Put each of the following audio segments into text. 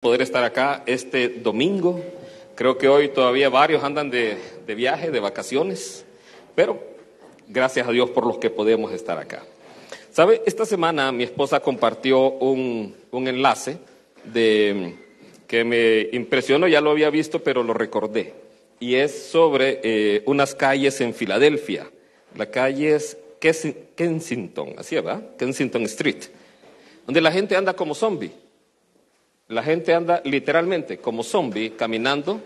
Poder estar acá este domingo. Creo que hoy todavía varios andan de viaje, de vacaciones, pero gracias a Dios por los que podemos estar acá. ¿Sabe? Esta semana mi esposa compartió un enlace que me impresionó, ya lo había visto, pero lo recordé. Y es sobre unas calles en Filadelfia. La calle es Kensington, así es, ¿verdad? Kensington Street, donde la gente anda como zombie. La gente anda literalmente como zombie caminando,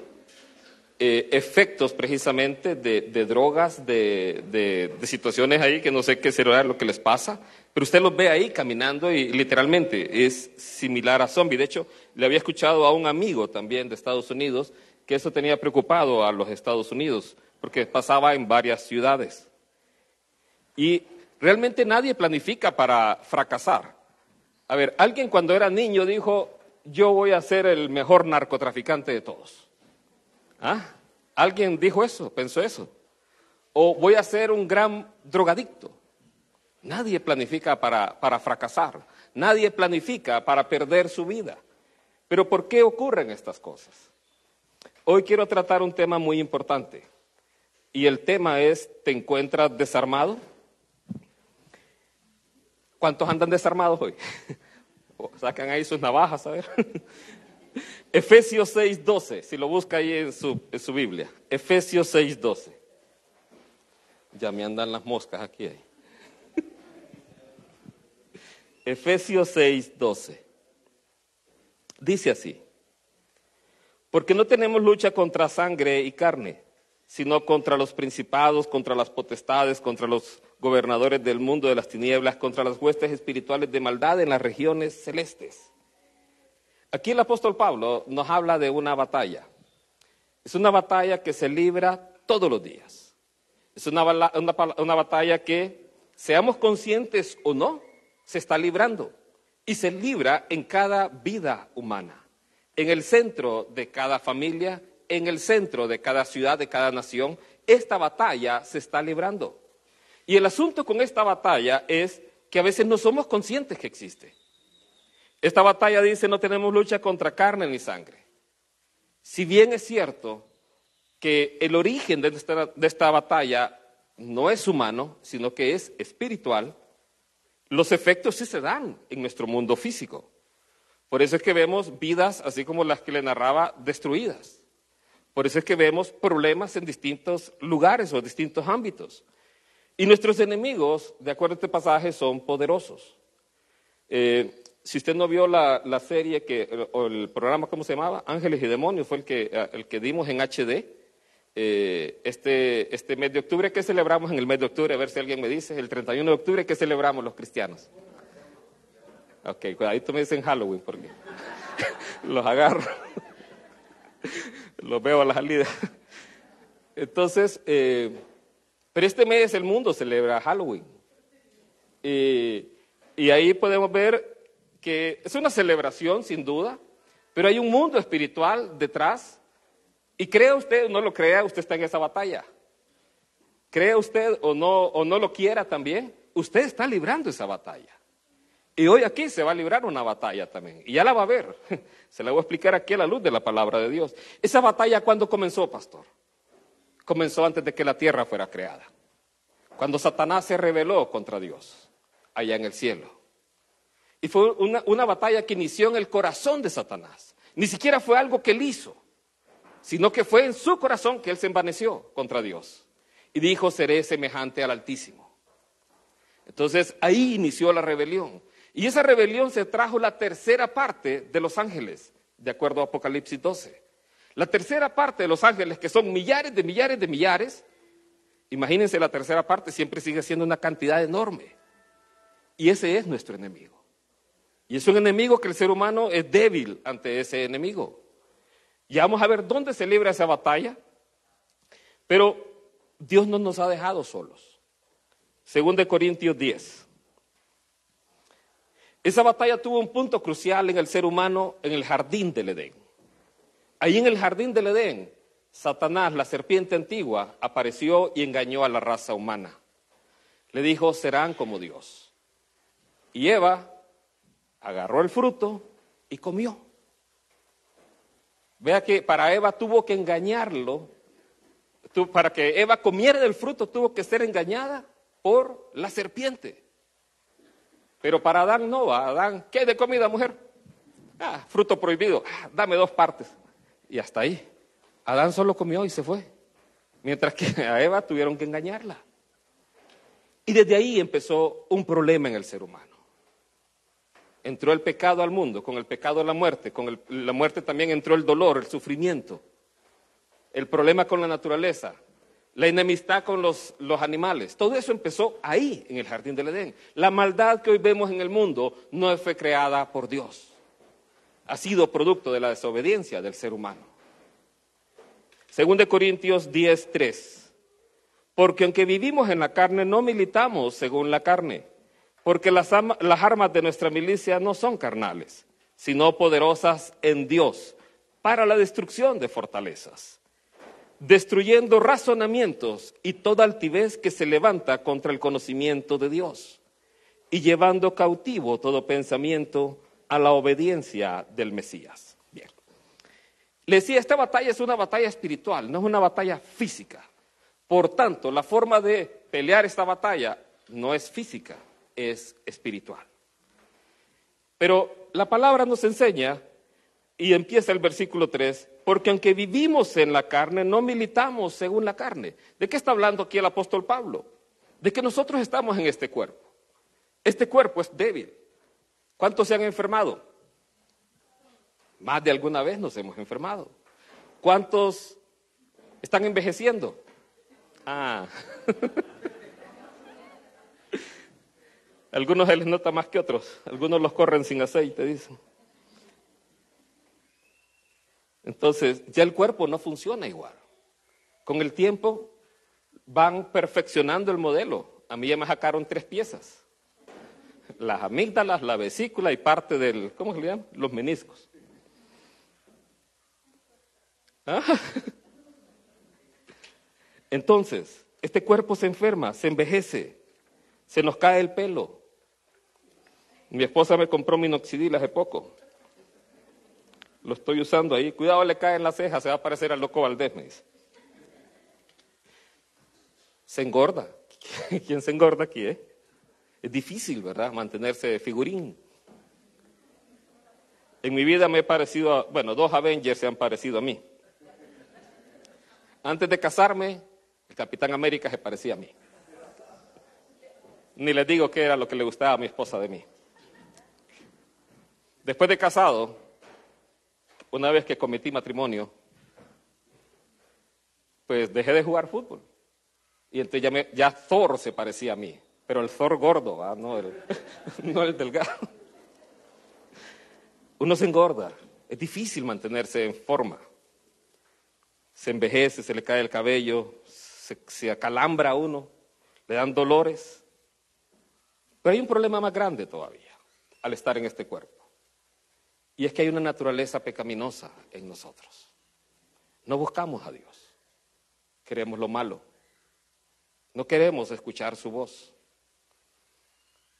efectos precisamente de drogas, de situaciones ahí que no sé qué será lo que les pasa, pero usted los ve ahí caminando y literalmente es similar a zombie. De hecho, le había escuchado a un amigo también de Estados Unidos que eso tenía preocupado a los Estados Unidos, porque pasaba en varias ciudades. Y realmente nadie planifica para fracasar. A ver, alguien cuando era niño dijo: yo voy a ser el mejor narcotraficante de todos. ¿Ah? ¿Alguien dijo eso? ¿Pensó eso? ¿O voy a ser un gran drogadicto? Nadie planifica para fracasar. Nadie planifica para perder su vida. ¿Pero por qué ocurren estas cosas? Hoy quiero tratar un tema muy importante. Y el tema es: ¿te encuentras desarmado? ¿Cuántos andan desarmados hoy? Sacan ahí sus navajas, a ver. Efesios 6:12, si lo busca ahí en su Biblia. Efesios 6:12. Ya me andan las moscas aquí. Efesios 6:12. Dice así: porque no tenemos lucha contra sangre y carne, sino contra los principados, contra las potestades, contra los gobernadores del mundo de las tinieblas, contra las huestes espirituales de maldad en las regiones celestes. Aquí el apóstol Pablo nos habla de una batalla. Es una batalla que se libra todos los días. Es una batalla que, seamos conscientes o no, se está librando. Y se libra en cada vida humana, en el centro de cada familia, en el centro de cada ciudad, de cada nación. Esta batalla se está librando. Y el asunto con esta batalla es que a veces no somos conscientes que existe. Esta batalla dice: no tenemos lucha contra carne ni sangre. Si bien es cierto que el origen de esta batalla no es humano, sino que es espiritual, los efectos sí se dan en nuestro mundo físico. Por eso es que vemos vidas, así como las que le narraba, destruidas. Por eso es que vemos problemas en distintos lugares o distintos ámbitos. Y nuestros enemigos, de acuerdo a este pasaje, son poderosos. Si usted no vio la serie o el programa, ¿cómo se llamaba? Ángeles y Demonios, fue el que dimos en HD este mes de octubre. ¿Qué celebramos en el mes de octubre? A ver si alguien me dice. El 31 de octubre, ¿qué celebramos los cristianos? Ok, cuidadito me dicen Halloween porque los agarro. Los veo a la salida. Entonces, pero este mes el mundo celebra Halloween. Y ahí podemos ver que es una celebración, sin duda, pero hay un mundo espiritual detrás. Y crea usted o no lo crea, usted está en esa batalla. Crea usted o no lo quiera también, usted está librando esa batalla. Y hoy aquí se va a librar una batalla también. Y ya la va a ver. Se la voy a explicar aquí a la luz de la palabra de Dios. Esa batalla, ¿cuándo comenzó, pastor? Comenzó antes de que la tierra fuera creada. Cuando Satanás se rebeló contra Dios, allá en el cielo. Y fue una batalla que inició en el corazón de Satanás. Ni siquiera fue algo que él hizo, sino que fue en su corazón que él se envaneció contra Dios. Y dijo: seré semejante al Altísimo. Entonces ahí inició la rebelión. Y esa rebelión se trajo la tercera parte de los ángeles, de acuerdo a Apocalipsis 12. La tercera parte de los ángeles, que son millares de millares de millares, imagínense, la tercera parte siempre sigue siendo una cantidad enorme. Y ese es nuestro enemigo. Y es un enemigo que el ser humano es débil ante ese enemigo. Y vamos a ver dónde se libra esa batalla. Pero Dios no nos ha dejado solos. 2 Corintios 10. Esa batalla tuvo un punto crucial en el ser humano en el jardín del Edén. Ahí en el jardín del Edén, Satanás, la serpiente antigua, apareció y engañó a la raza humana. Le dijo: serán como Dios. Y Eva agarró el fruto y comió. Vea que para Eva tuvo que engañarlo. Para que Eva comiera del fruto tuvo que ser engañada por la serpiente. Pero para Adán no, a Adán, ¿qué de comida, mujer? Fruto prohibido, dame 2 partes. Y hasta ahí. Adán solo comió y se fue. Mientras que a Eva tuvieron que engañarla. Y desde ahí empezó un problema en el ser humano. Entró el pecado al mundo, con el pecado la muerte, con la muerte también entró el dolor, el sufrimiento, el problema con la naturaleza, la enemistad con los animales. Todo eso empezó ahí, en el jardín del Edén. La maldad que hoy vemos en el mundo no fue creada por Dios. Ha sido producto de la desobediencia del ser humano. 2 Corintios 10:3. Porque aunque vivimos en la carne, no militamos según la carne. Porque las armas de nuestra milicia no son carnales, sino poderosas en Dios para la destrucción de fortalezas, destruyendo razonamientos y toda altivez que se levanta contra el conocimiento de Dios, y llevando cautivo todo pensamiento a la obediencia del Mesías. Bien. Le decía, esta batalla es una batalla espiritual, no es una batalla física. Por tanto, la forma de pelear esta batalla no es física, es espiritual. Pero la palabra nos enseña, y empieza el versículo 3, porque aunque vivimos en la carne, no militamos según la carne. ¿De qué está hablando aquí el apóstol Pablo? De que nosotros estamos en este cuerpo. Este cuerpo es débil. ¿Cuántos se han enfermado? Más de alguna vez nos hemos enfermado. ¿Cuántos están envejeciendo? Algunos se les nota más que otros. Algunos los corren sin aceite, dicen. Entonces, ya el cuerpo no funciona igual. Con el tiempo van perfeccionando el modelo. A mí ya me sacaron 3 piezas. Las amígdalas, la vesícula y parte del, ¿cómo se le llama? Los meniscos. Entonces, este cuerpo se enferma, se envejece, se nos cae el pelo. Mi esposa me compró minoxidil hace poco. Lo estoy usando ahí. Cuidado, le cae en la ceja, se va a parecer al Loco Valdés, me dice. Se engorda. ¿Quién se engorda aquí, Es difícil, ¿verdad? Mantenerse figurín. En mi vida me he parecido, 2 Avengers se han parecido a mí. Antes de casarme, el Capitán América se parecía a mí. Ni les digo qué era lo que le gustaba a mi esposa de mí. Después de casado, una vez que cometí matrimonio, pues dejé de jugar fútbol. Y entonces ya Thor se parecía a mí, pero el Thor gordo, no el delgado. Uno se engorda, es difícil mantenerse en forma. Se envejece, se le cae el cabello, se acalambra a uno, le dan dolores. Pero hay un problema más grande todavía al estar en este cuerpo. Y es que hay una naturaleza pecaminosa en nosotros. No buscamos a Dios. Queremos lo malo. No queremos escuchar su voz.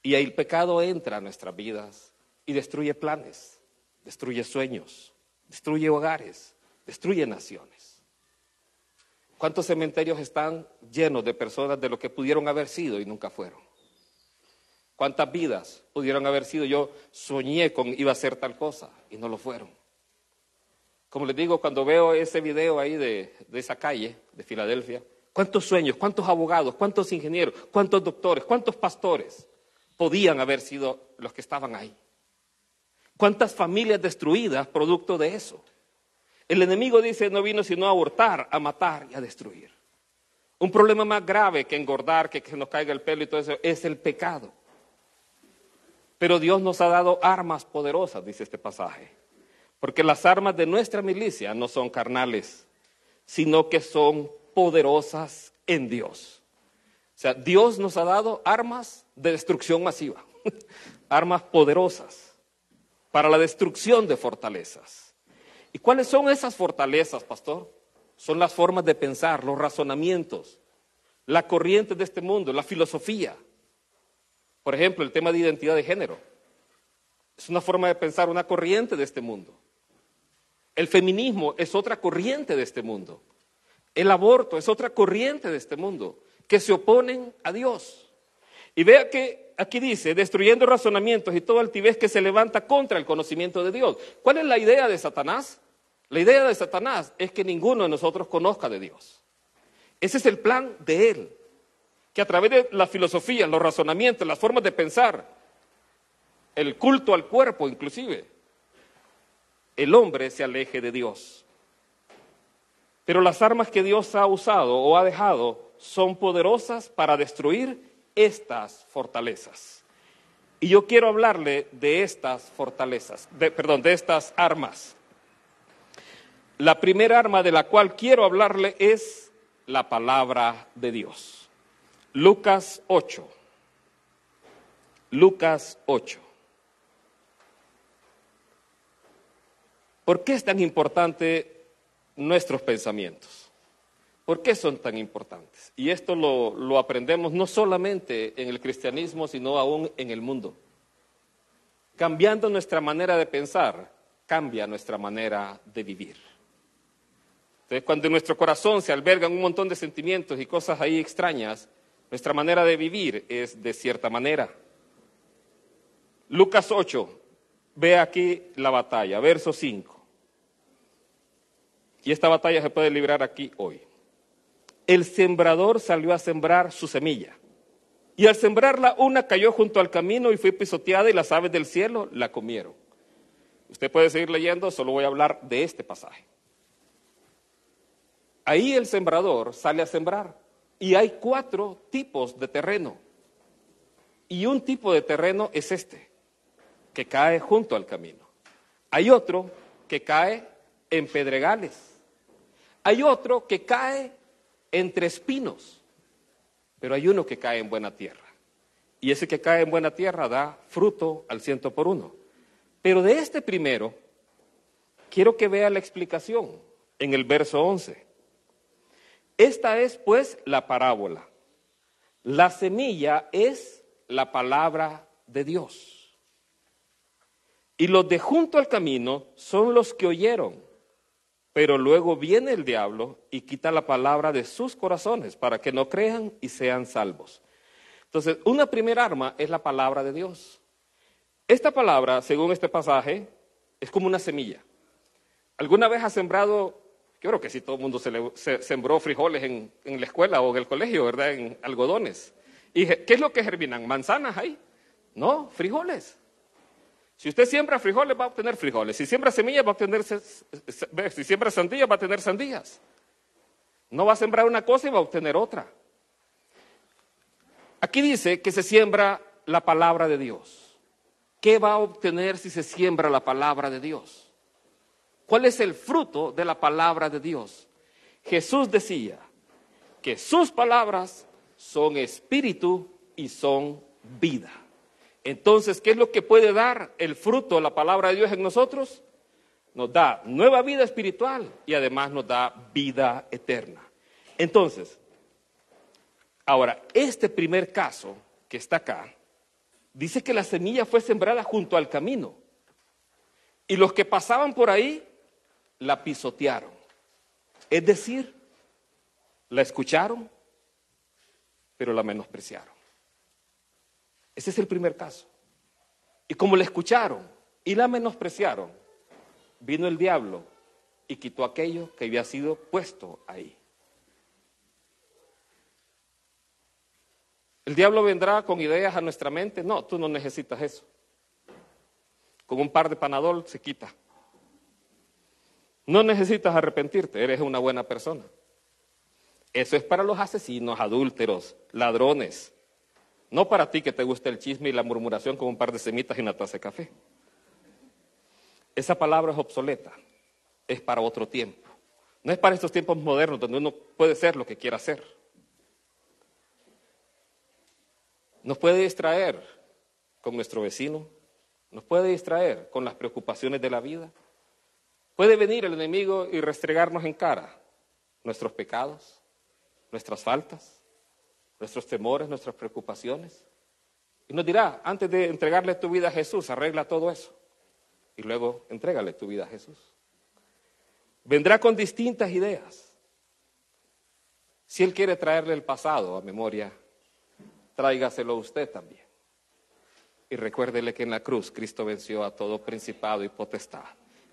Y ahí el pecado entra a nuestras vidas y destruye planes, destruye sueños, destruye hogares, destruye naciones. ¿Cuántos cementerios están llenos de personas de lo que pudieron haber sido y nunca fueron? ¿Cuántas vidas pudieron haber sido? Yo soñé con iba a ser tal cosa y no lo fueron. Como les digo, cuando veo ese video ahí de esa calle de Filadelfia, ¿cuántos sueños, cuántos abogados, cuántos ingenieros, cuántos doctores, cuántos pastores podían haber sido los que estaban ahí? ¿Cuántas familias destruidas producto de eso? El enemigo dice, no vino sino a abortar, a matar y a destruir. Un problema más grave que engordar, que nos caiga el pelo y todo eso, es el pecado. Pero Dios nos ha dado armas poderosas, dice este pasaje. Porque las armas de nuestra milicia no son carnales, sino que son poderosas en Dios. O sea, Dios nos ha dado armas de destrucción masiva, armas poderosas para la destrucción de fortalezas. ¿Y cuáles son esas fortalezas, pastor? Son las formas de pensar, los razonamientos, la corriente de este mundo, la filosofía. Por ejemplo, el tema de identidad de género. Es una forma de pensar, una corriente de este mundo. El feminismo es otra corriente de este mundo. El aborto es otra corriente de este mundo, que se oponen a Dios. Y vea que aquí dice, destruyendo razonamientos y toda altivez que se levanta contra el conocimiento de Dios. ¿Cuál es la idea de Satanás? La idea de Satanás es que ninguno de nosotros conozca de Dios. Ese es el plan de él, que a través de la filosofía, los razonamientos, las formas de pensar, el culto al cuerpo inclusive, el hombre se aleje de Dios. Pero las armas que Dios ha usado o ha dejado son poderosas para destruir estas fortalezas. Y yo quiero hablarle de estas fortalezas, de estas armas. La primera arma de la cual quiero hablarle es la palabra de Dios. Lucas 8. Lucas 8. ¿Por qué es tan importante nuestros pensamientos? ¿Por qué son tan importantes? Y esto lo aprendemos no solamente en el cristianismo, sino aún en el mundo. Cambiando nuestra manera de pensar, cambia nuestra manera de vivir. Entonces, cuando en nuestro corazón se albergan un montón de sentimientos y cosas ahí extrañas, nuestra manera de vivir es de cierta manera. Lucas 8, ve aquí la batalla, verso 5. Y esta batalla se puede librar aquí hoy. El sembrador salió a sembrar su semilla. Y al sembrarla, una cayó junto al camino y fue pisoteada y las aves del cielo la comieron. Usted puede seguir leyendo, solo voy a hablar de este pasaje. Ahí el sembrador sale a sembrar. Y hay 4 tipos de terreno. Y un tipo de terreno es este, que cae junto al camino. Hay otro que cae en pedregales. Hay otro que cae entre espinos, pero hay uno que cae en buena tierra. Y ese que cae en buena tierra da fruto al 100%. Pero de este primero, quiero que vea la explicación en el verso 11. Esta es pues la parábola. La semilla es la palabra de Dios. Y los de junto al camino son los que oyeron. Pero luego viene el diablo y quita la palabra de sus corazones para que no crean y sean salvos. Entonces, una primera arma es la palabra de Dios. Esta palabra, según este pasaje, es como una semilla. ¿Alguna vez ha sembrado? Yo creo que sí, todo el mundo sembró frijoles en la escuela o en el colegio, ¿verdad? En algodones. ¿Y qué es lo que germinan? ¿Manzanas ahí? No, frijoles. Si usted siembra frijoles, va a obtener frijoles. Si siembra semillas, va a obtener, si siembra sandías, va a tener sandías. No va a sembrar una cosa y va a obtener otra. Aquí dice que se siembra la palabra de Dios. ¿Qué va a obtener si se siembra la palabra de Dios? ¿Cuál es el fruto de la palabra de Dios? Jesús decía que sus palabras son espíritu y son vida. Entonces, ¿qué es lo que puede dar el fruto de la palabra de Dios en nosotros? Nos da nueva vida espiritual y además nos da vida eterna. Entonces, ahora, este primer caso que está acá, dice que la semilla fue sembrada junto al camino. Y los que pasaban por ahí, la pisotearon. Es decir, la escucharon, pero la menospreciaron. Ese es el primer caso. Y como la escucharon y la menospreciaron, vino el diablo y quitó aquello que había sido puesto ahí. ¿El diablo vendrá con ideas a nuestra mente? No, tú no necesitas eso. Con un par de Panadol se quita. No necesitas arrepentirte, eres una buena persona. Eso es para los asesinos, adúlteros, ladrones. No para ti que te gusta el chisme y la murmuración con un par de semitas y una taza de café. Esa palabra es obsoleta, es para otro tiempo. No es para estos tiempos modernos donde uno puede ser lo que quiera ser. Nos puede distraer con nuestro vecino, nos puede distraer con las preocupaciones de la vida. Puede venir el enemigo y restregarnos en cara nuestros pecados, nuestras faltas, nuestros temores, nuestras preocupaciones. Y nos dirá, antes de entregarle tu vida a Jesús, arregla todo eso. Y luego entrégale tu vida a Jesús. vendrá con distintas ideas. Si Él quiere traerle el pasado a memoria, tráigaselo usted también. Y recuérdele que en la cruz Cristo venció a todo principado y potestad.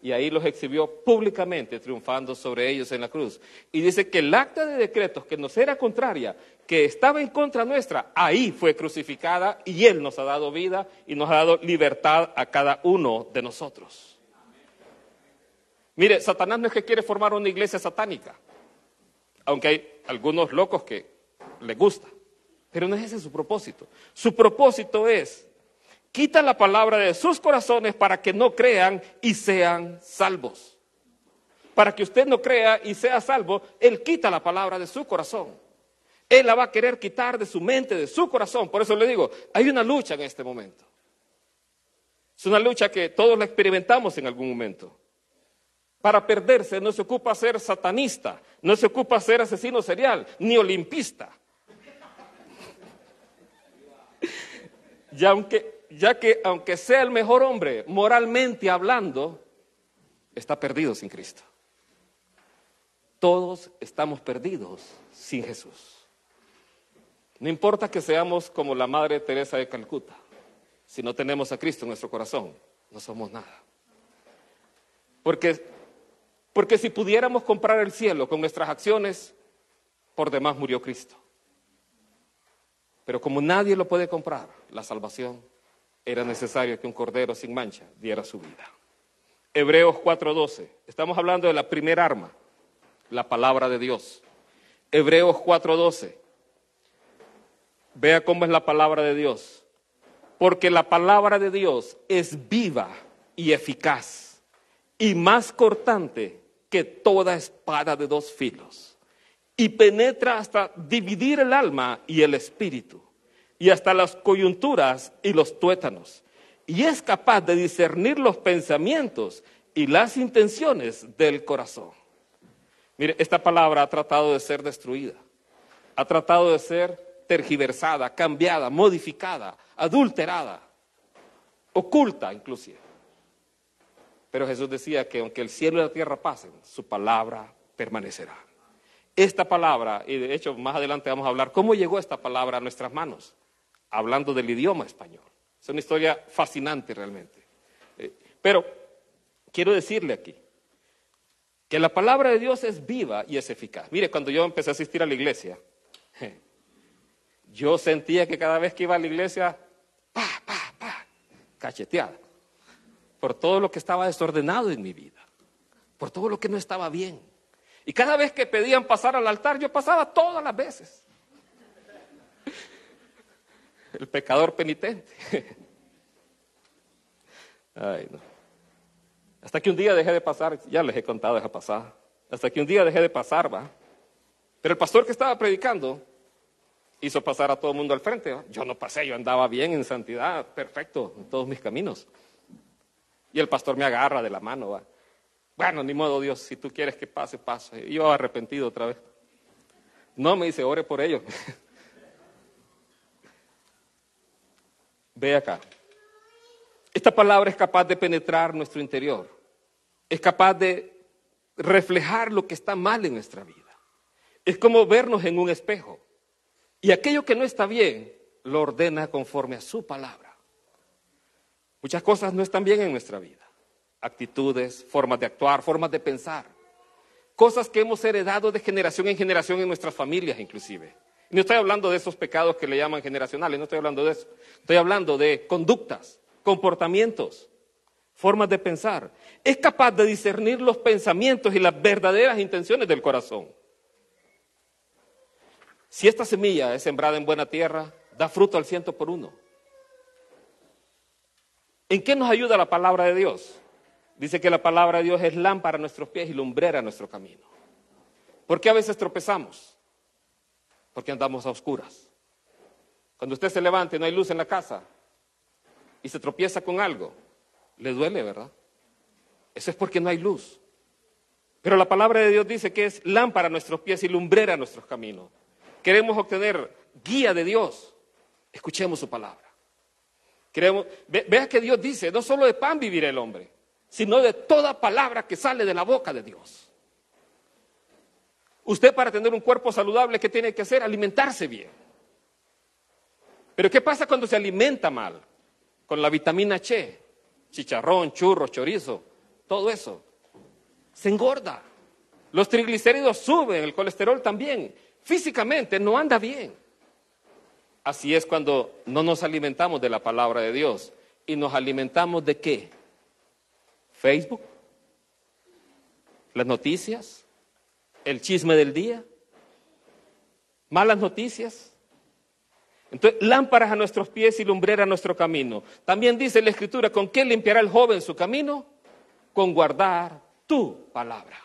Y ahí los exhibió públicamente, triunfando sobre ellos en la cruz. Y dice que el acta de decretos que nos era contraria, que estaba en contra nuestra, ahí fue crucificada y Él nos ha dado vida y nos ha dado libertad a cada uno de nosotros. Mire, Satanás no es que quiere formar una iglesia satánica, aunque hay algunos locos que les gusta, pero no es ese su propósito. Su propósito es: quita la palabra de sus corazones para que no crean y sean salvos. Para que usted no crea y sea salvo, Él quita la palabra de su corazón. Él la va a querer quitar de su mente, de su corazón. Por eso le digo, hay una lucha en este momento. Es una lucha que todos la experimentamos en algún momento. Para perderse no se ocupa ser satanista, no se ocupa ser asesino serial, ni olimpista. Ya que aunque sea el mejor hombre, moralmente hablando, está perdido sin Cristo. Todos estamos perdidos sin Jesús. No importa que seamos como la Madre Teresa de Calcuta, si no tenemos a Cristo en nuestro corazón, no somos nada. Porque si pudiéramos comprar el cielo con nuestras acciones, por demás murió Cristo. Pero como nadie lo puede comprar, la salvación, era necesario que un cordero sin mancha diera su vida. Hebreos 4:12. Estamos hablando de la primera arma, la palabra de Dios. Hebreos 4:12. Vea cómo es la palabra de Dios. Porque la palabra de Dios es viva y eficaz y más cortante que toda espada de dos filos, y penetra hasta dividir el alma y el espíritu, y hasta las coyunturas y los tuétanos, y es capaz de discernir los pensamientos y las intenciones del corazón. Mire, esta palabra ha tratado de ser destruida, ha tratado de ser tergiversada, cambiada, modificada, adulterada, oculta inclusive. Pero Jesús decía que aunque el cielo y la tierra pasen, su palabra permanecerá. Esta palabra, y de hecho más adelante vamos a hablar cómo llegó esta palabra a nuestras manos, hablando del idioma español. Es una historia fascinante realmente. Pero quiero decirle aquí que la palabra de Dios es viva y es eficaz. Mire, cuando yo empecé a asistir a la iglesia, yo sentía que cada vez que iba a la iglesia, cacheteada, por todo lo que estaba desordenado en mi vida, por todo lo que no estaba bien. Y cada vez que pedían pasar al altar, yo pasaba todas las veces. El pecador penitente. Ay, no. Hasta que un día dejé de pasar, ya les he contado esa pasada. Hasta que un día dejé de pasar, ¿va? Pero el pastor que estaba predicando hizo pasar a todo el mundo al frente, ¿va? Yo no pasé, yo andaba bien en santidad, perfecto, en todos mis caminos. Y el pastor me agarra de la mano, ¿va? Bueno, ni modo, Dios, si tú quieres que pase, pase. Y yo arrepentido otra vez. No, me dice, ore por ellos. Ve acá. Esta palabra es capaz de penetrar nuestro interior. Es capaz de reflejar lo que está mal en nuestra vida. Es como vernos en un espejo. Y aquello que no está bien, lo ordena conforme a su palabra. Muchas cosas no están bien en nuestra vida. Actitudes, formas de actuar, formas de pensar. Cosas que hemos heredado de generación en generación en nuestras familias inclusive. Y no estoy hablando de esos pecados que le llaman generacionales, no estoy hablando de eso. Estoy hablando de conductas, comportamientos, formas de pensar. Es capaz de discernir los pensamientos y las verdaderas intenciones del corazón. Si esta semilla es sembrada en buena tierra, da fruto al 100%. ¿En qué nos ayuda la palabra de Dios? Dice que la palabra de Dios es lámpara a nuestros pies y lumbrera a nuestro camino. ¿Por qué a veces tropezamos? Porque andamos a oscuras. Cuando usted se levanta y no hay luz en la casa y se tropieza con algo, le duele, ¿verdad? Eso es porque no hay luz. Pero la palabra de Dios dice que es lámpara a nuestros pies y lumbrera a nuestros caminos. Queremos obtener guía de Dios, escuchemos su palabra. Vea que Dios dice, no solo de pan vivirá el hombre, sino de toda palabra que sale de la boca de Dios. Usted, para tener un cuerpo saludable, ¿qué tiene que hacer? Alimentarse bien. Pero ¿qué pasa cuando se alimenta mal? Con la vitamina C, chicharrón, churro, chorizo, todo eso. Se engorda. Los triglicéridos suben, el colesterol también. Físicamente no anda bien. Así es cuando no nos alimentamos de la palabra de Dios. ¿Y nos alimentamos de qué? ¿Facebook? ¿Las noticias? ¿El chisme del día? ¿Malas noticias? Entonces, lámparas a nuestros pies y lumbrera a nuestro camino. También dice la Escritura, ¿con qué limpiará el joven su camino? Con guardar tu palabra.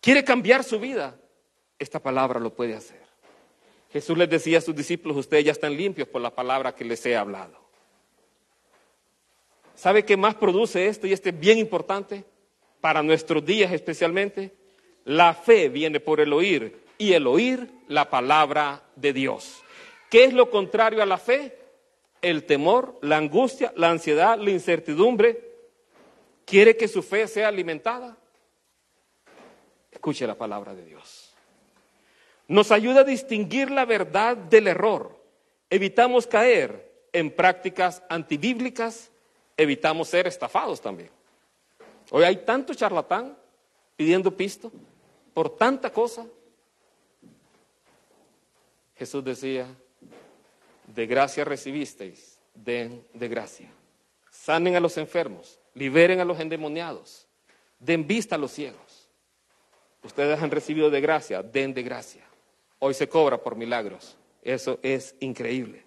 ¿Quiere cambiar su vida? Esta palabra lo puede hacer. Jesús les decía a sus discípulos, ustedes ya están limpios por la palabra que les he hablado. ¿Sabe qué más produce esto? Y este es bien importante, para nuestros días especialmente. La fe viene por el oír, y el oír la palabra de Dios. ¿Qué es lo contrario a la fe? El temor, la angustia, la ansiedad, la incertidumbre. ¿Quiere que su fe sea alimentada? Escuche la palabra de Dios. Nos ayuda a distinguir la verdad del error. Evitamos caer en prácticas antibíblicas, evitamos ser estafados también. Hoy hay tanto charlatán pidiendo pisto por tanta cosa. Jesús decía, de gracia recibisteis, den de gracia. Sanen a los enfermos, liberen a los endemoniados, den vista a los ciegos. Ustedes han recibido de gracia, den de gracia. Hoy se cobra por milagros. Eso es increíble.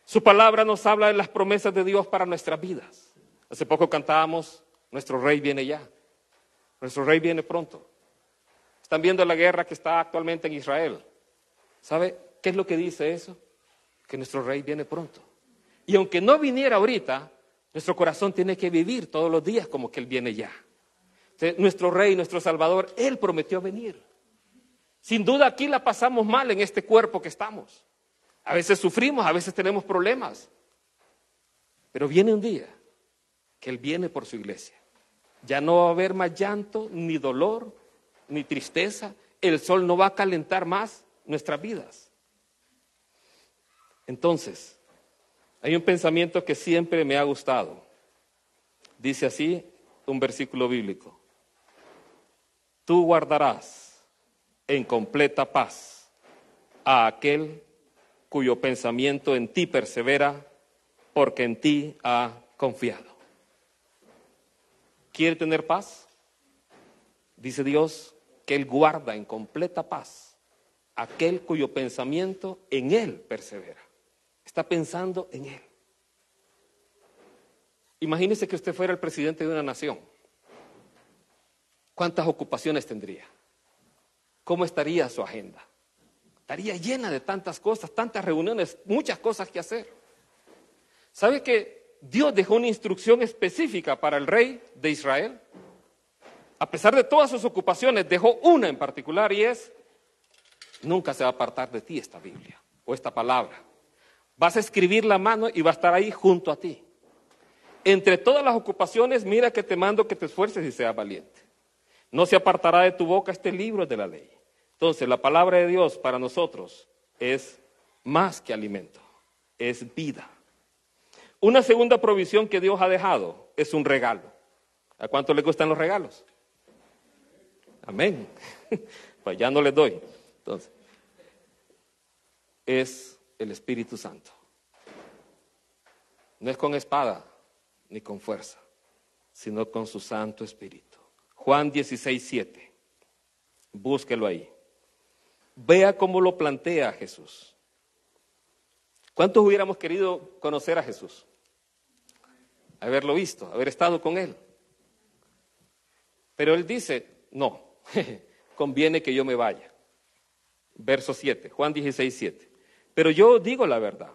Su palabra nos habla de las promesas de Dios para nuestras vidas. Hace poco cantábamos, nuestro rey viene ya. Nuestro rey viene pronto. Están viendo la guerra que está actualmente en Israel. ¿Sabe qué es lo que dice eso? Que nuestro rey viene pronto. Y aunque no viniera ahorita, nuestro corazón tiene que vivir todos los días como que Él viene ya. Entonces, nuestro rey, nuestro salvador, Él prometió venir. Sin duda aquí la pasamos mal en este cuerpo que estamos. A veces sufrimos, a veces tenemos problemas. Pero viene un día que Él viene por su iglesia. Ya no va a haber más llanto, ni dolor, ni tristeza. El sol no va a calentar más nuestras vidas. Entonces, hay un pensamiento que siempre me ha gustado. Dice así un versículo bíblico. Tú guardarás en completa paz a aquel cuyo pensamiento en ti persevera, porque en ti ha confiado. ¿Quiere tener paz? Dice Dios que Él guarda en completa paz a aquel cuyo pensamiento en Él persevera. Está pensando en Él. Imagínese que usted fuera el presidente de una nación. ¿Cuántas ocupaciones tendría? ¿Cómo estaría su agenda? Estaría llena de tantas cosas, tantas reuniones, muchas cosas que hacer. ¿Sabe que Dios dejó una instrucción específica para el rey de Israel? A pesar de todas sus ocupaciones, dejó una en particular y es, nunca se va a apartar de ti esta Biblia o esta palabra. Vas a escribir la mano y va a estar ahí junto a ti. Entre todas las ocupaciones, mira que te mando que te esfuerces y seas valiente. No se apartará de tu boca este libro de la ley. Entonces, la palabra de Dios para nosotros es más que alimento, es vida. Una segunda provisión que Dios ha dejado es un regalo. ¿A cuánto les gustan los regalos? Amén. Pues ya no les doy. Entonces, es el Espíritu Santo. No es con espada ni con fuerza, sino con su Santo Espíritu. Juan 16:7. Búsquelo ahí. Vea cómo lo plantea Jesús. ¿Cuántos hubiéramos querido conocer a Jesús? Haberlo visto, haber estado con Él. Pero Él dice, no, conviene que yo me vaya. Verso 7, Juan 16:7. Pero yo os digo la verdad,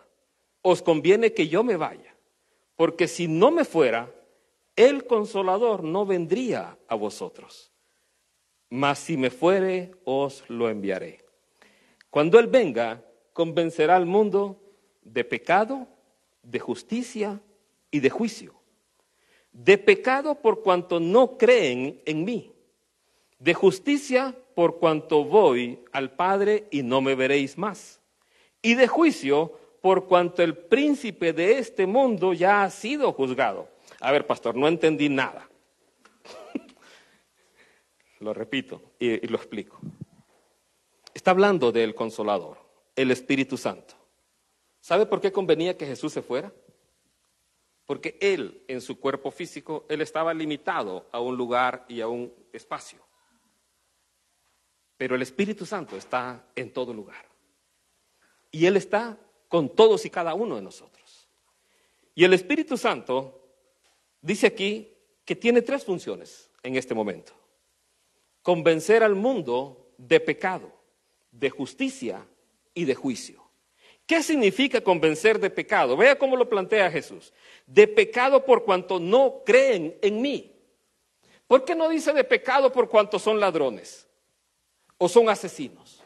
os conviene que yo me vaya, porque si no me fuera, el Consolador no vendría a vosotros. Mas si me fuere, os lo enviaré. Cuando Él venga, convencerá al mundo de pecado, de justicia y de juicio. De pecado por cuanto no creen en mí. De justicia por cuanto voy al Padre y no me veréis más. Y de juicio por cuanto el príncipe de este mundo ya ha sido juzgado. A ver, pastor, no entendí nada. Lo repito y lo explico. Está hablando del Consolador, el Espíritu Santo. ¿Sabe por qué convenía que Jesús se fuera? Porque Él, en su cuerpo físico, Él estaba limitado a un lugar y a un espacio. Pero el Espíritu Santo está en todo lugar. Y Él está con todos y cada uno de nosotros. Y el Espíritu Santo dice aquí que tiene 3 funciones en este momento. Convencer al mundo de pecado, de justicia y de juicio. ¿Qué significa convencer de pecado? Vea cómo lo plantea Jesús. De pecado por cuanto no creen en mí. ¿Por qué no dice de pecado por cuanto son ladrones o son asesinos?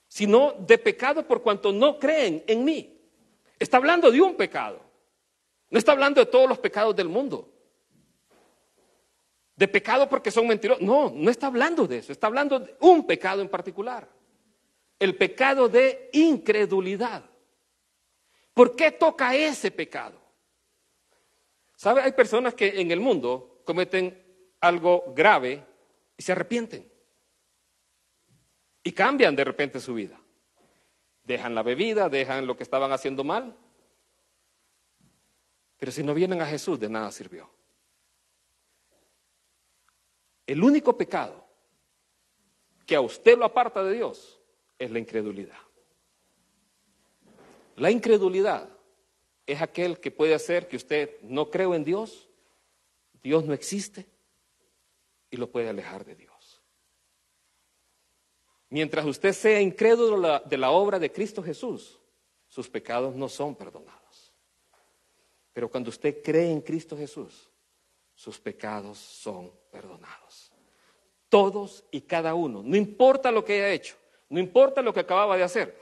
Sino de pecado por cuanto no creen en mí. Está hablando de un pecado. No está hablando de todos los pecados del mundo. De pecado porque son mentirosos. No, no está hablando de eso. Está hablando de un pecado en particular. El pecado de incredulidad. ¿Por qué toca ese pecado? ¿Sabe? Hay personas que en el mundo cometen algo grave y se arrepienten. Y cambian de repente su vida. Dejan la bebida, dejan lo que estaban haciendo mal. Pero si no vienen a Jesús, de nada sirvió. El único pecado que a usted lo aparta de Dios es la incredulidad. La incredulidad es aquel que puede hacer que usted no cree en Dios, Dios no existe y lo puede alejar de Dios. Mientras usted sea incrédulo de la obra de Cristo Jesús, sus pecados no son perdonados. Pero cuando usted cree en Cristo Jesús, sus pecados son perdonados. Todos y cada uno, no importa lo que haya hecho, no importa lo que acababa de hacer,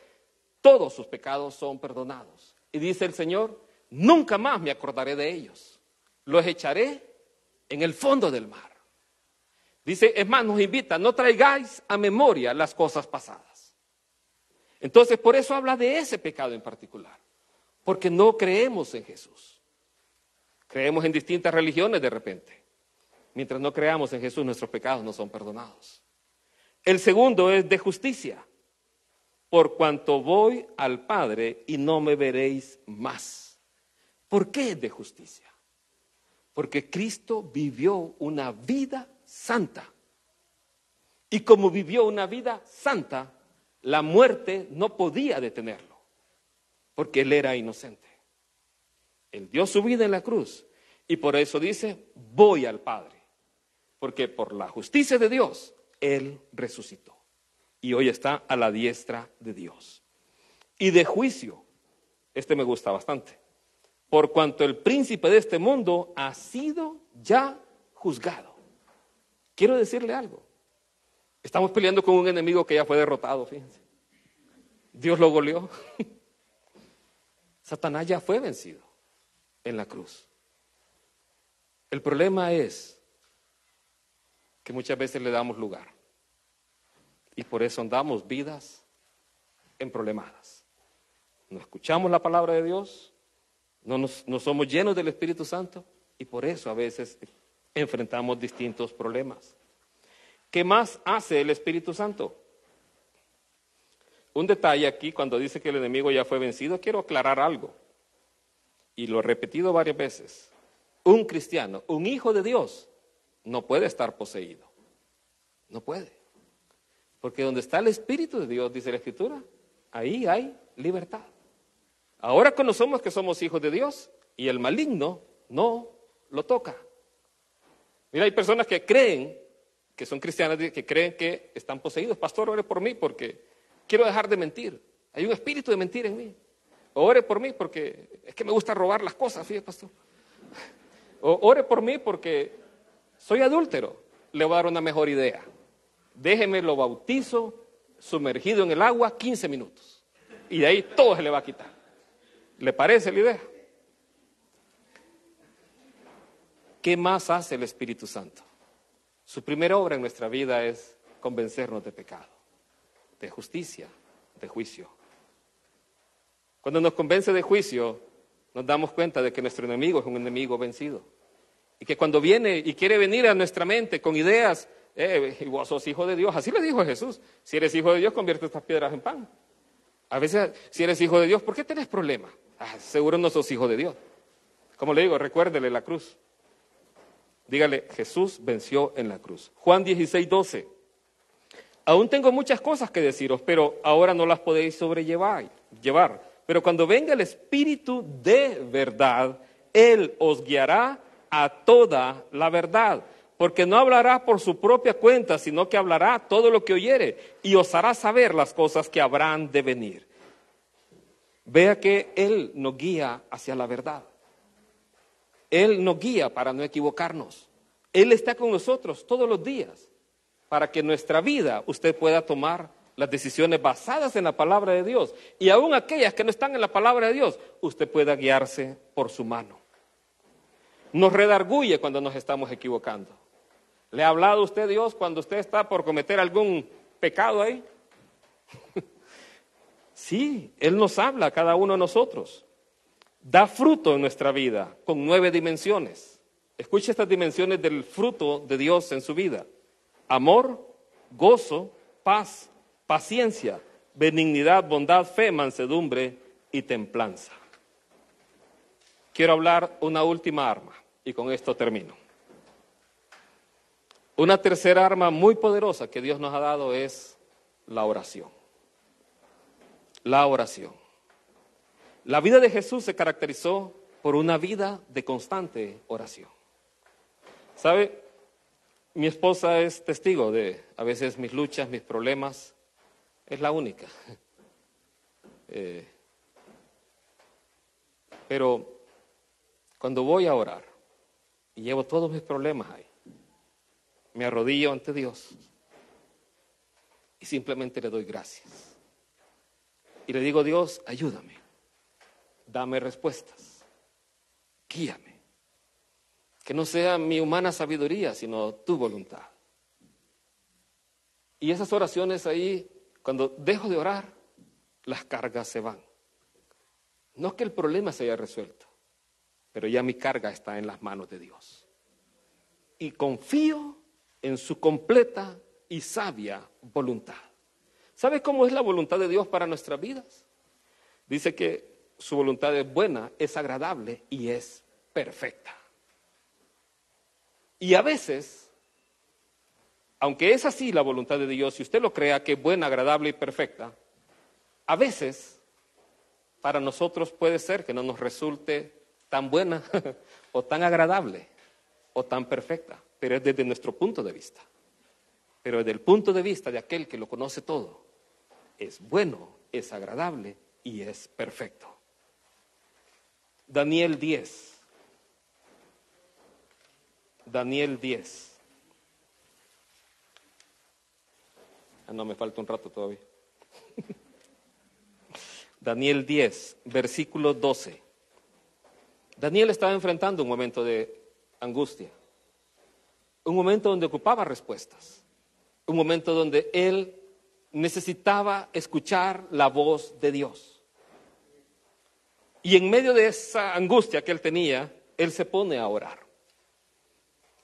todos sus pecados son perdonados. Y dice el Señor, nunca más me acordaré de ellos. Los echaré en el fondo del mar. Dice, es más, nos invita, no traigáis a memoria las cosas pasadas. Entonces, por eso habla de ese pecado en particular. Porque no creemos en Jesús. Creemos en distintas religiones de repente. Mientras no creamos en Jesús, nuestros pecados no son perdonados. El segundo es de justicia. Por cuanto voy al Padre y no me veréis más. ¿Por qué es de justicia? Porque Cristo vivió una vida santa. Y como vivió una vida santa, la muerte no podía detenerlo, porque Él era inocente. Él dio su vida en la cruz y por eso dice, voy al Padre, porque por la justicia de Dios, Él resucitó y hoy está a la diestra de Dios. Y de juicio, este me gusta bastante, por cuanto el príncipe de este mundo ha sido ya juzgado. Quiero decirle algo. Estamos peleando con un enemigo que ya fue derrotado, fíjense. Dios lo goleó. Satanás ya fue vencido en la cruz. El problema es que muchas veces le damos lugar. Y por eso andamos vidas emproblemadas. No escuchamos la palabra de Dios, no somos llenos del Espíritu Santo y por eso a veces enfrentamos distintos problemas. ¿Qué más hace el Espíritu Santo? Un detalle aquí, cuando dice que el enemigo ya fue vencido, quiero aclarar algo. Y lo he repetido varias veces. Un cristiano, un hijo de Dios, no puede estar poseído. No puede. Porque donde está el Espíritu de Dios, dice la Escritura, ahí hay libertad. Ahora conocemos que somos hijos de Dios y el maligno no lo toca. Mira, hay personas que creen que son cristianas, que creen que están poseídos. Pastor, ore por mí porque quiero dejar de mentir. Hay un espíritu de mentir en mí. O ore por mí porque es que me gusta robar las cosas, fíjate, pastor. O ore por mí porque soy adúltero. Le voy a dar una mejor idea. Déjeme lo bautizo sumergido en el agua 15 minutos. Y de ahí todo se le va a quitar. ¿Le parece la idea? ¿Qué más hace el Espíritu Santo? Su primera obra en nuestra vida es convencernos de pecado, de justicia, de juicio. Cuando nos convence de juicio, nos damos cuenta de que nuestro enemigo es un enemigo vencido. Y que cuando viene y quiere venir a nuestra mente con ideas, vos sos hijo de Dios, así le dijo Jesús, si eres hijo de Dios, convierte estas piedras en pan. A veces, si eres hijo de Dios, ¿por qué tenés problemas? Seguro no sos hijo de Dios. Como le digo, recuérdele la cruz. Dígale, Jesús venció en la cruz. Juan 16:12. Aún tengo muchas cosas que deciros, pero ahora no las podéis sobrellevar. Pero cuando venga el Espíritu de verdad, Él os guiará a toda la verdad. Porque no hablará por su propia cuenta, sino que hablará todo lo que oyere y os hará saber las cosas que habrán de venir. Vea que Él nos guía hacia la verdad. Él nos guía para no equivocarnos. Él está con nosotros todos los días para que en nuestra vida usted pueda tomar las decisiones basadas en la palabra de Dios. Y aún aquellas que no están en la palabra de Dios, usted pueda guiarse por su mano. Nos redarguye cuando nos estamos equivocando. ¿Le ha hablado usted Dios cuando usted está por cometer algún pecado ahí? Sí, Él nos habla a cada uno de nosotros. Da fruto en nuestra vida con 9 dimensiones. Escuche estas dimensiones del fruto de Dios en su vida. Amor, gozo, paz, paciencia, benignidad, bondad, fe, mansedumbre y templanza. Quiero hablar una última arma y con esto termino. Una tercera arma muy poderosa que Dios nos ha dado es la oración. La oración. La vida de Jesús se caracterizó por una vida de constante oración. ¿Sabe? Mi esposa es testigo de a veces mis luchas, mis problemas. Es la única. Pero cuando voy a orar y llevo todos mis problemas ahí, me arrodillo ante Dios y simplemente le doy gracias. Y le digo, Dios, ayúdame, dame respuestas, guíame. Que no sea mi humana sabiduría, sino tu voluntad. Y esas oraciones ahí, cuando dejo de orar, las cargas se van. No es que el problema se haya resuelto, pero ya mi carga está en las manos de Dios. Y confío en su completa y sabia voluntad. ¿Sabe cómo es la voluntad de Dios para nuestras vidas? Dice que su voluntad es buena, es agradable y es perfecta. Y a veces, aunque es así la voluntad de Dios, si usted lo crea que es buena, agradable y perfecta, a veces para nosotros puede ser que no nos resulte tan buena o tan agradable o tan perfecta, pero es desde nuestro punto de vista. Pero desde el punto de vista de aquel que lo conoce todo, es bueno, es agradable y es perfecto. Daniel 10. Daniel 10. No, me falta un rato todavía. Daniel 10, versículo 12. Daniel estaba enfrentando un momento de angustia, un momento donde ocupaba respuestas, un momento donde él necesitaba escuchar la voz de Dios. Y en medio de esa angustia que él tenía, él se pone a orar.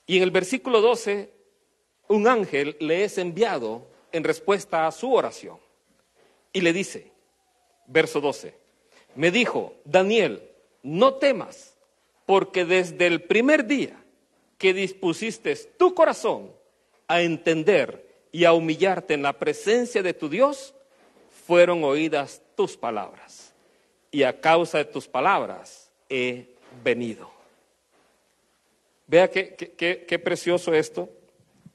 Y en el versículo 12, un ángel le es enviado en respuesta a su oración. Y le dice, verso 12, me dijo, Daniel, no temas, porque desde el primer día que dispusiste tu corazón a entender y a humillarte en la presencia de tu Dios, fueron oídas tus palabras. Y a causa de tus palabras he venido. Vea qué precioso esto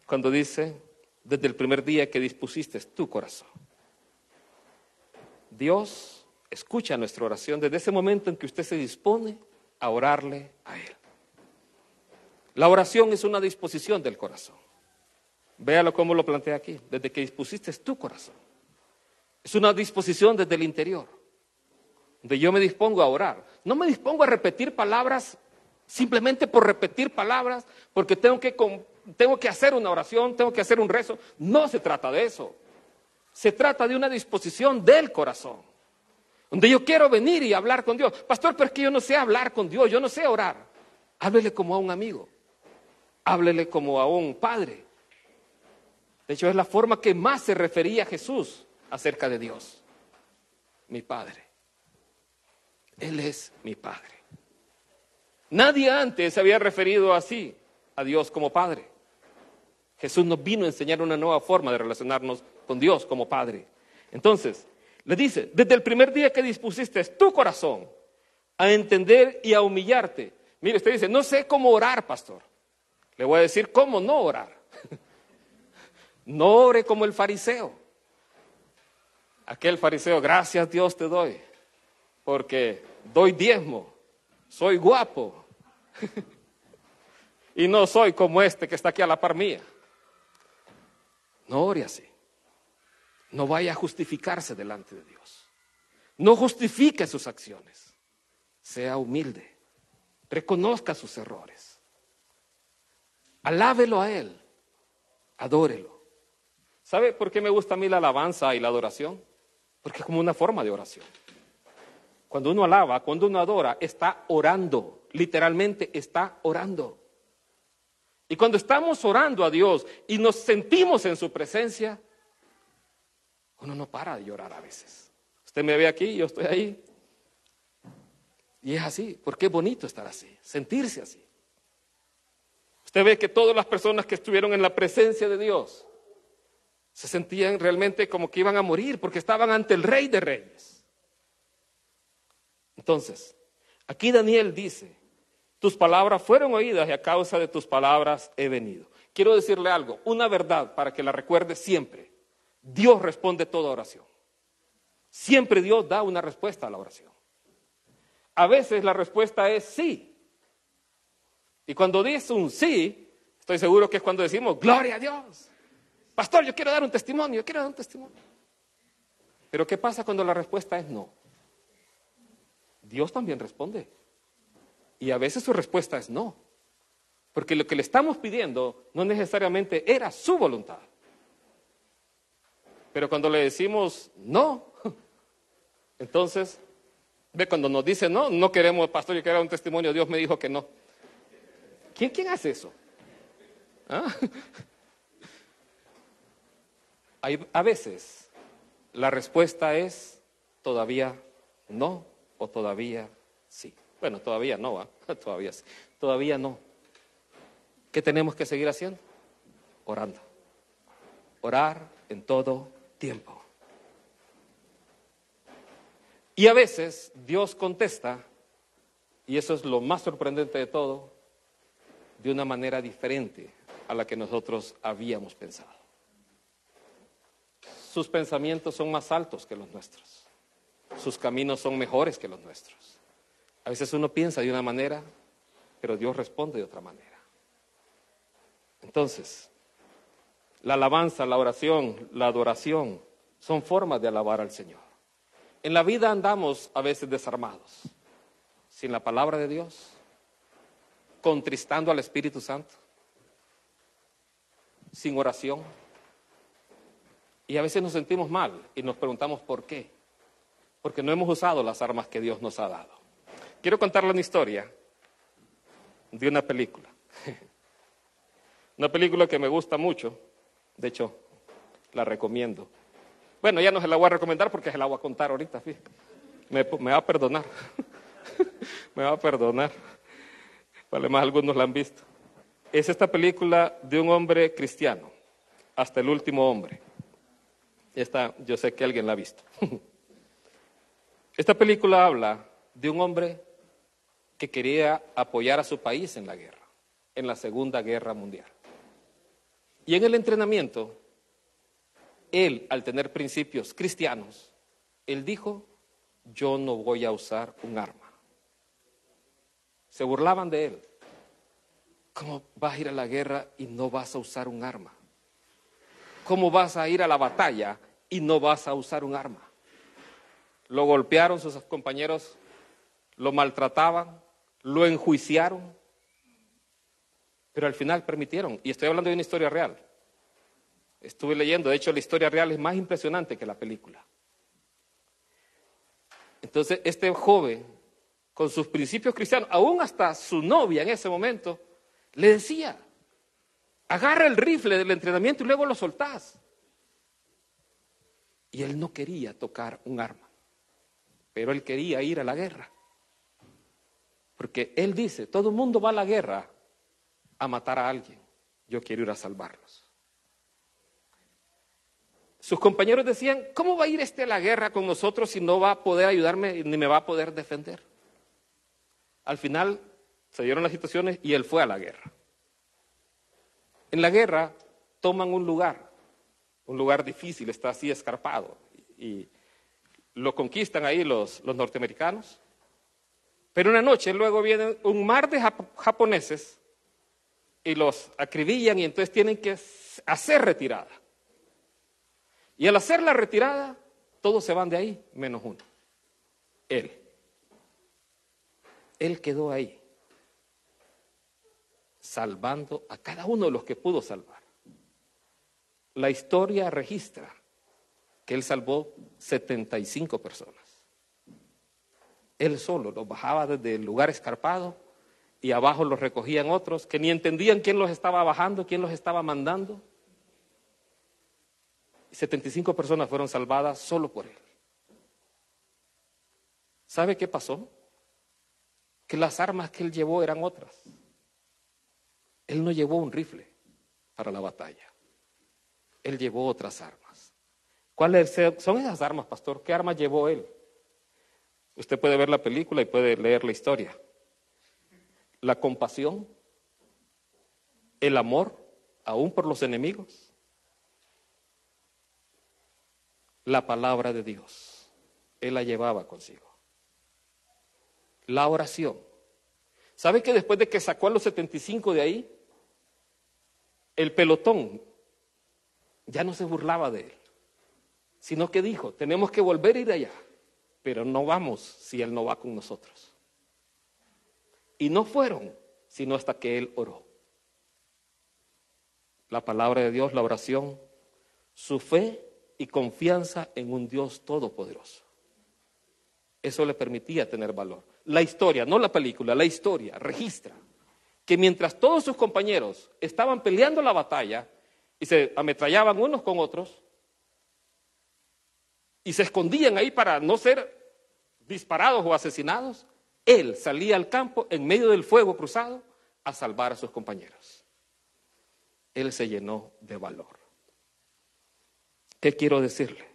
cuando dice, desde el primer día que dispusiste tu corazón. Dios escucha nuestra oración desde ese momento en que usted se dispone a orarle a Él. La oración es una disposición del corazón. Véalo cómo lo plantea aquí, desde que dispusiste tu corazón. Es una disposición desde el interior, donde yo me dispongo a orar. No me dispongo a repetir palabras simplemente por repetir palabras, porque tengo que tengo que hacer una oración, tengo que hacer un rezo. No se trata de eso. Se trata de una disposición del corazón, donde yo quiero venir y hablar con Dios. Pastor, pero es que yo no sé hablar con Dios, yo no sé orar. Háblele como a un amigo, háblele como a un padre. De hecho, es la forma que más se refería Jesús acerca de Dios. Mi Padre. Él es mi Padre. Nadie antes se había referido así a Dios como Padre. Jesús nos vino a enseñar una nueva forma de relacionarnos con Dios como Padre. Entonces, le dice, desde el primer día que dispusiste tu corazón a entender y a humillarte. Mire, usted dice, no sé cómo orar, pastor. Le voy a decir cómo no orar. No ore como el fariseo. Aquel fariseo, gracias Dios te doy, porque doy diezmo, soy guapo. Y no soy como este que está aquí a la par mía. No ore así. No vaya a justificarse delante de Dios. No justifique sus acciones. Sea humilde. Reconozca sus errores. Alábelo a Él. Adórelo. ¿Sabe por qué me gusta a mí la alabanza y la adoración? Porque es como una forma de oración. Cuando uno alaba, cuando uno adora, está orando. Literalmente está orando. Y cuando estamos orando a Dios y nos sentimos en su presencia, uno no para de llorar a veces. Usted me ve aquí, yo estoy ahí. Y es así, porque es bonito estar así, sentirse así. Usted ve que todas las personas que estuvieron en la presencia de Dios se sentían realmente como que iban a morir porque estaban ante el Rey de Reyes. Entonces, aquí Daniel dice, tus palabras fueron oídas y a causa de tus palabras he venido. Quiero decirle algo, una verdad para que la recuerde siempre. Dios responde toda oración. Siempre Dios da una respuesta a la oración. A veces la respuesta es sí. Y cuando dice un sí, estoy seguro que es cuando decimos, gloria a Dios. Pastor, yo quiero dar un testimonio, Pero ¿qué pasa cuando la respuesta es no? Dios también responde. Y a veces su respuesta es no. Porque lo que le estamos pidiendo no necesariamente era su voluntad. Pero cuando le decimos no, entonces, ve, cuando nos dice no, no queremos, pastor, yo quiero dar un testimonio, Dios me dijo que no. ¿Quién hace eso? ¿Ah? A veces la respuesta es todavía no o todavía sí. Bueno, todavía no, ¿va? Todavía sí. Todavía no. ¿Qué tenemos que seguir haciendo? Orando. Orar en todo tiempo. Y a veces Dios contesta, y eso es lo más sorprendente de todo, de una manera diferente a la que nosotros habíamos pensado. Sus pensamientos son más altos que los nuestros. Sus caminos son mejores que los nuestros. A veces uno piensa de una manera, pero Dios responde de otra manera. Entonces, la alabanza, la oración, la adoración son formas de alabar al Señor. En la vida andamos a veces desarmados, sin la palabra de Dios, contristando al Espíritu Santo, sin oración. Y a veces nos sentimos mal y nos preguntamos por qué. Porque no hemos usado las armas que Dios nos ha dado. Quiero contarle una historia de una película. Una película que me gusta mucho. De hecho, la recomiendo. Bueno, ya no se la voy a recomendar porque se la voy a contar ahorita. Fíjate. Me va a perdonar. Me va a perdonar. Vale, más algunos la han visto. Es esta película de un hombre cristiano, hasta el último hombre. Esta, yo sé que alguien la ha visto. Esta película habla de un hombre que quería apoyar a su país en la guerra, en la Segunda Guerra Mundial. Y en el entrenamiento, él, al tener principios cristianos, él dijo, yo no voy a usar un arma. Se burlaban de él. ¿Cómo vas a ir a la guerra y no vas a usar un arma? ¿Cómo vas a ir a la batalla y no vas a usar un arma? Lo golpearon sus compañeros, lo maltrataban, lo enjuiciaron. Pero al final permitieron, y estoy hablando de una historia real. Estuve leyendo, de hecho la historia real es más impresionante que la película. Entonces este joven, con sus principios cristianos, aún hasta su novia en ese momento, le decía, agarra el rifle del entrenamiento y luego lo soltás. Y él no quería tocar un arma, pero él quería ir a la guerra. Porque él dice, todo el mundo va a la guerra a matar a alguien, yo quiero ir a salvarlos. Sus compañeros decían, ¿cómo va a ir a la guerra con nosotros si no va a poder ayudarme ni me va a poder defender? Al final se dieron las situaciones y él fue a la guerra. En la guerra toman un lugar difícil, está así escarpado, y lo conquistan ahí los norteamericanos. Pero una noche luego viene un mar de japoneses y los acribillan y entonces tienen que hacer retirada. Y al hacer la retirada, todos se van de ahí, menos uno. Él. Él quedó ahí, salvando a cada uno de los que pudo salvar. La historia registra que él salvó 75 personas. Él solo los bajaba desde el lugar escarpado y abajo los recogían otros que ni entendían quién los estaba bajando, quién los estaba mandando. 75 personas fueron salvadas solo por él. ¿Sabe qué pasó? Que las armas que él llevó eran otras. Él no llevó un rifle para la batalla. Él llevó otras armas. ¿Cuáles son esas armas, pastor? ¿Qué armas llevó él? Usted puede ver la película y puede leer la historia. La compasión, el amor, aún por los enemigos, la palabra de Dios, él la llevaba consigo. La oración. ¿Sabe que después de que sacó a los 75 de ahí, el pelotón ya no se burlaba de él, sino que dijo, tenemos que volver a ir allá, pero no vamos si él no va con nosotros? Y no fueron, sino hasta que él oró. La palabra de Dios, la oración, su fe y confianza en un Dios todopoderoso. Eso le permitía tener valor. La historia, no la película, la historia registra que mientras todos sus compañeros estaban peleando la batalla y se ametrallaban unos con otros y se escondían ahí para no ser disparados o asesinados, él salía al campo en medio del fuego cruzado a salvar a sus compañeros. Él se llenó de valor. ¿Qué quiero decirle?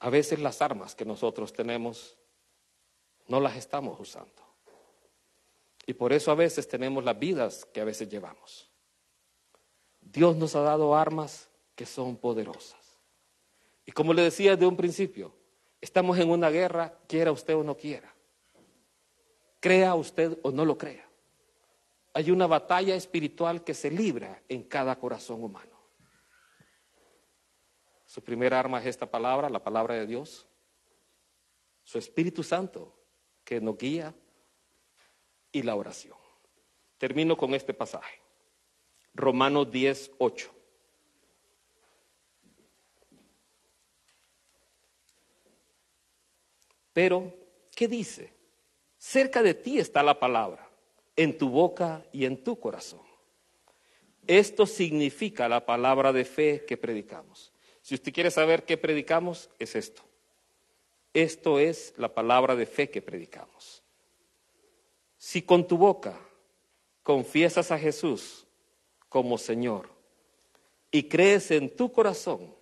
A veces las armas que nosotros tenemos no las estamos usando. Y por eso a veces tenemos las vidas que a veces llevamos. Dios nos ha dado armas que son poderosas. Y como le decía desde un principio, estamos en una guerra, quiera usted o no quiera. Crea usted o no lo crea. Hay una batalla espiritual que se libra en cada corazón humano. Su primera arma es esta palabra, la palabra de Dios. Su Espíritu Santo que nos guía y la oración. Termino con este pasaje. Romanos 10:8. Pero, ¿qué dice? Cerca de ti está la palabra, en tu boca y en tu corazón. Esto significa la palabra de fe que predicamos. Si usted quiere saber qué predicamos, es esto. Esto es la palabra de fe que predicamos. Si con tu boca confiesas a Jesús como Señor y crees en tu corazón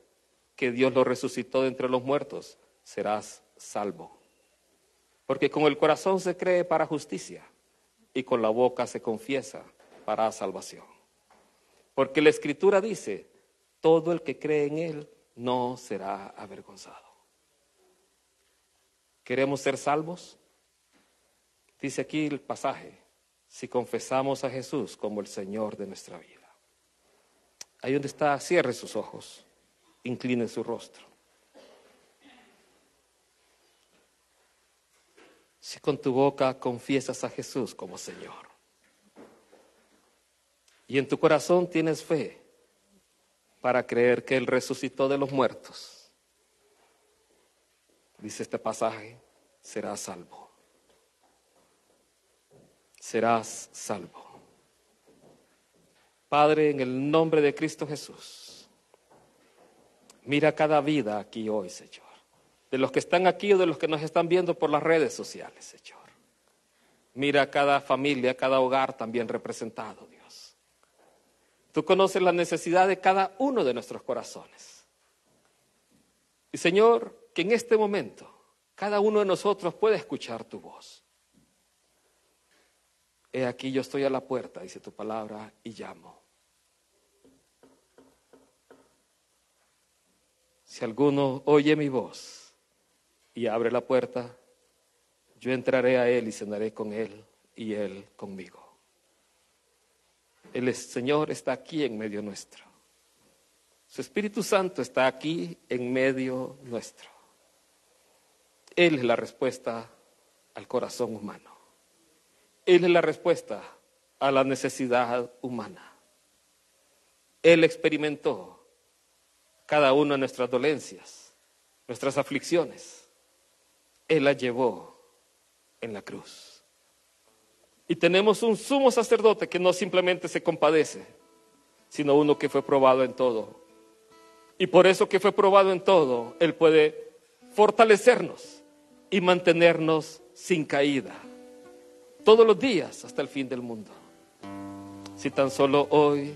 que Dios lo resucitó de entre los muertos, serás salvo. Porque con el corazón se cree para justicia y con la boca se confiesa para salvación. Porque la Escritura dice, todo el que cree en Él no será avergonzado. ¿Queremos ser salvos? Dice aquí el pasaje, si confesamos a Jesús como el Señor de nuestra vida. Ahí donde está, cierre sus ojos, incline su rostro. Si con tu boca confiesas a Jesús como Señor y en tu corazón tienes fe para creer que Él resucitó de los muertos, dice este pasaje, serás salvo. Serás salvo. Padre, en el nombre de Cristo Jesús, mira cada vida aquí hoy, Señor, de los que están aquí o de los que nos están viendo por las redes sociales, Señor. Mira cada familia, cada hogar también representado, Dios. Tú conoces la necesidad de cada uno de nuestros corazones. Y Señor, que en este momento cada uno de nosotros pueda escuchar tu voz. He aquí yo estoy a la puerta, dice tu palabra, y llamo. Si alguno oye mi voz y abre la puerta, yo entraré a él y cenaré con él y él conmigo. El Señor está aquí en medio nuestro. Su Espíritu Santo está aquí en medio nuestro. Él es la respuesta al corazón humano. Él es la respuesta a la necesidad humana. Él experimentó cada una de nuestras dolencias, nuestras aflicciones. Él las llevó en la cruz. Y tenemos un sumo sacerdote que no simplemente se compadece, sino uno que fue probado en todo. Y por eso que fue probado en todo, Él puede fortalecernos y mantenernos sin caída todos los días hasta el fin del mundo. Si tan solo hoy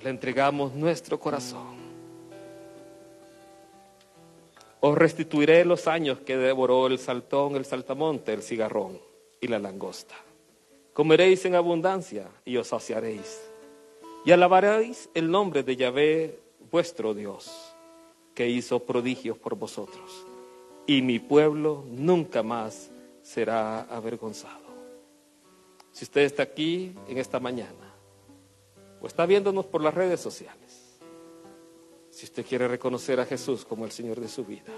le entregamos nuestro corazón. Os restituiré los años que devoró el saltón, el saltamonte, el cigarrón y la langosta. Comeréis en abundancia y os saciaréis. Y alabaréis el nombre de Yahvé, vuestro Dios, que hizo prodigios por vosotros. Y mi pueblo nunca más será avergonzado. Si usted está aquí en esta mañana o está viéndonos por las redes sociales, si usted quiere reconocer a Jesús como el Señor de su vida,